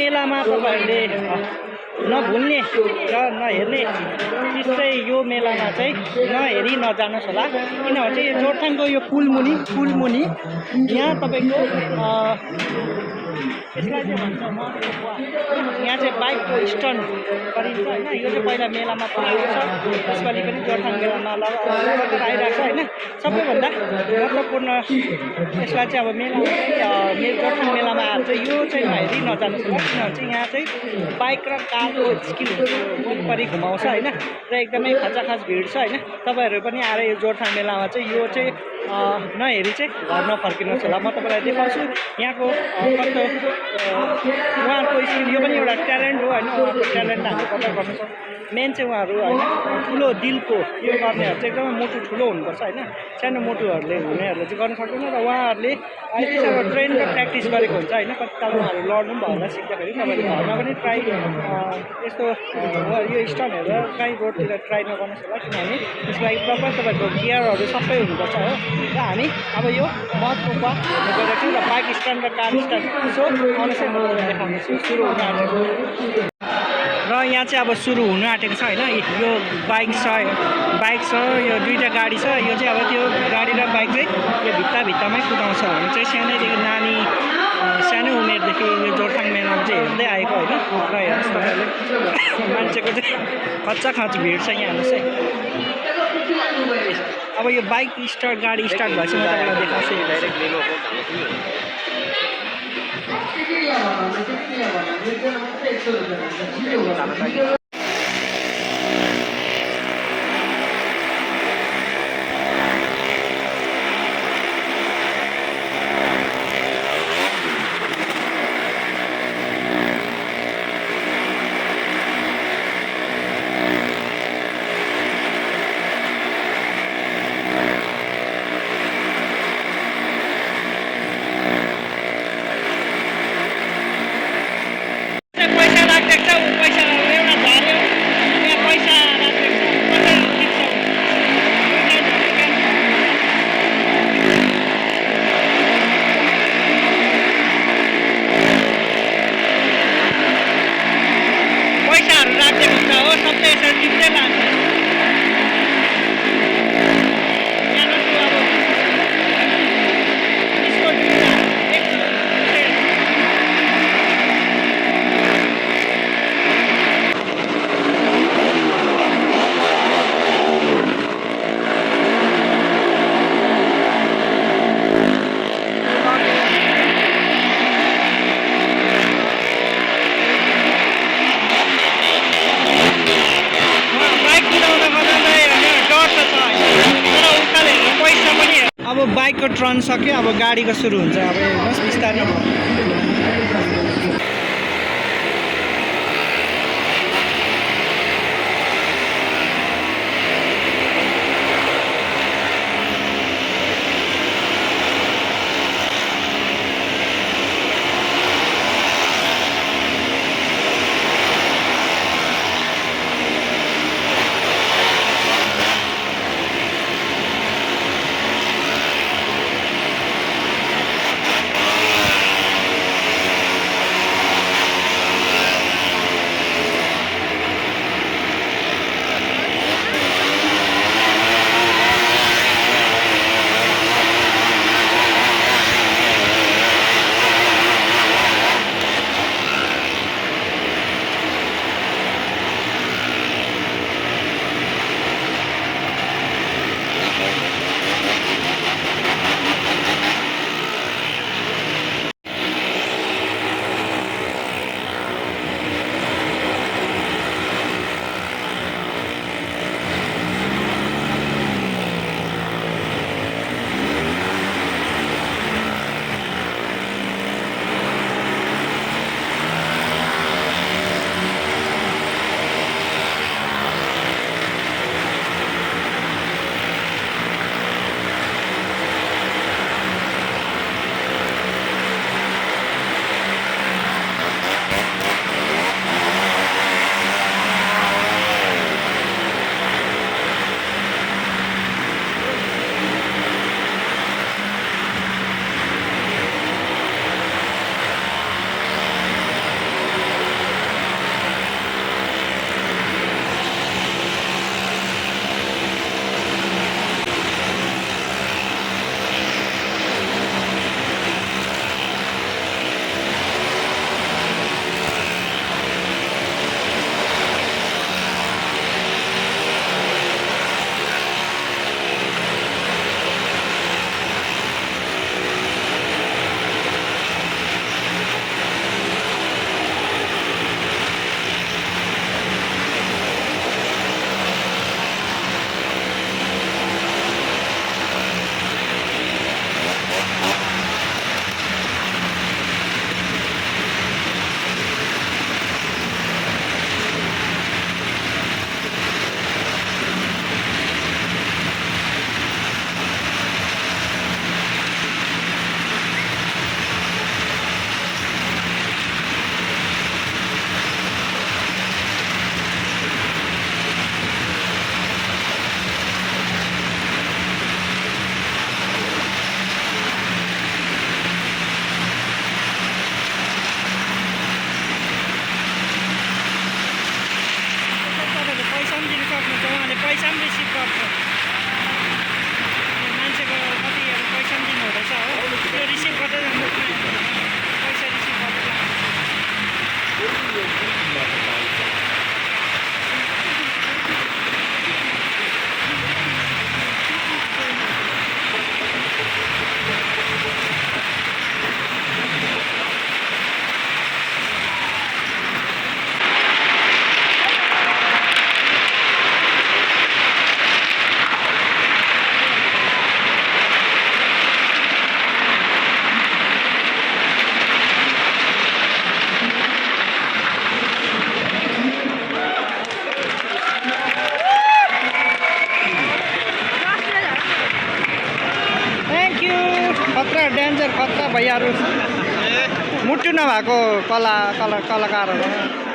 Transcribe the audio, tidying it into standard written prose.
मेलामा तपाईहरुले नभुल्ने र नहेर्ने चिज चाहिँ यो मेलामा चाहिँ नहेरी नजानुहोस् होला। किनभने चाहिँ यो जोरथाङको यो पुलमुनि यहाँ तपाईको यसलाई चाहिँ भन्छ यहाँ चाहिँ बाइकको स्टन्ट गरिन्छ हैन। यो चाहिँ पहिला मेलामा पुगेको छ, यसपालि पनि जोरथाङ मेलामा लगातार आइरहेको छ हैन। सबैभन्दा महत्त्वपूर्ण यसलाई चाहिँ अब जोरथाङ मेलामा आएर चाहिँ यो चाहिँ नहेरी नजानुहोस् होला। किनभने चाहिँ यहाँ चाहिँ बाइक र कारको स्किल वरिपरि घुमाउँछ हैन र एकदमै खचाखच भिड छ हैन। तपाईहरु पनि आएर यो जोरथाङ मेलामा चाहिँ यो चाहिँ नहेरी चाहिँ घर नफर्किनुहोस् होला। म तपाईलाई देखाउँछु यहाँको कस्तो उहाँहरुको स्किल। यो पनि एउटा ट्यालेन्ट हो हैन, उहाँको ट्यालेन्ट हामी कदर गर्नु छ। मेन चाहिँ उहाँहरु हैन ठुलो दिलको यो गर्नेहरु चाहिँ एकदमै मोटु ठुलो हुनुपर्छ हैन। सानो मोटुहरुले हुनेहरुले चाहिँ गर्न सक्दैन र उहाँहरुले यति साह्रो ट्रेन र प्र्याक्टिस गरेको हुन्छ हैन। कतिताल उहाँहरु लड्नु पनि भयो होला सिक्दाखेरि। तपाईले घरमा पनि ट्राई यस्तो यो स्टन्ट हेरेर कहीँ रोडतिर ट्राई नगर्नुहोस् होला। किनभने त्यसको लागि प्रपर तपाईको गियरहरु सबै हुनुपर्छ हो। र हामी अब यो महत्त्वपूर्ण हेर्न गइरहेको छौँ र बाइक स्ट्यान्ड र कार स्ट्यान्ड सो अनुसार म देखाउनेछु सुरु हुन आँटेको। र यहाँ चाहिँ अब सुरु हुन आँटेको छ हैन। यो बाइक छ यो दुईटा गाडी छ। यो चाहिँ अब त्यो गाडी र बाइक चाहिँ यो भित्तामै कुदाउँछ। हामी चाहिँ सानैदेखि नानी सानो उमेरदेखि यो जोरथाङ मेलामा चाहिँ हेर्दै आएको हैन। र हेर्नुहोस् तपाईहरुले मान्छेको चाहिँ खचाखच भिड छ यहाँ हेर्नुहोस् है। अब यो बाइक गाडी स्टार्ट भएपछि म तपाईलाई देखाउँछु डाइरेक्ट लिनु हो। अब बाइकको टर्न सक्यो, अब गाडीको सुरु हुन्छ। अब हेर्नुहोस् बिस्तारै गर्छ मान्छेको कति अब पैसा पनि दिनु हुँदैछ हो त्यो रिसिभ गर्दै जानु पैसा रिसिभ गर्दै जानु खतरा डेन्जर खतरा भैयाहरू मुटु नभएको कलाकारहरू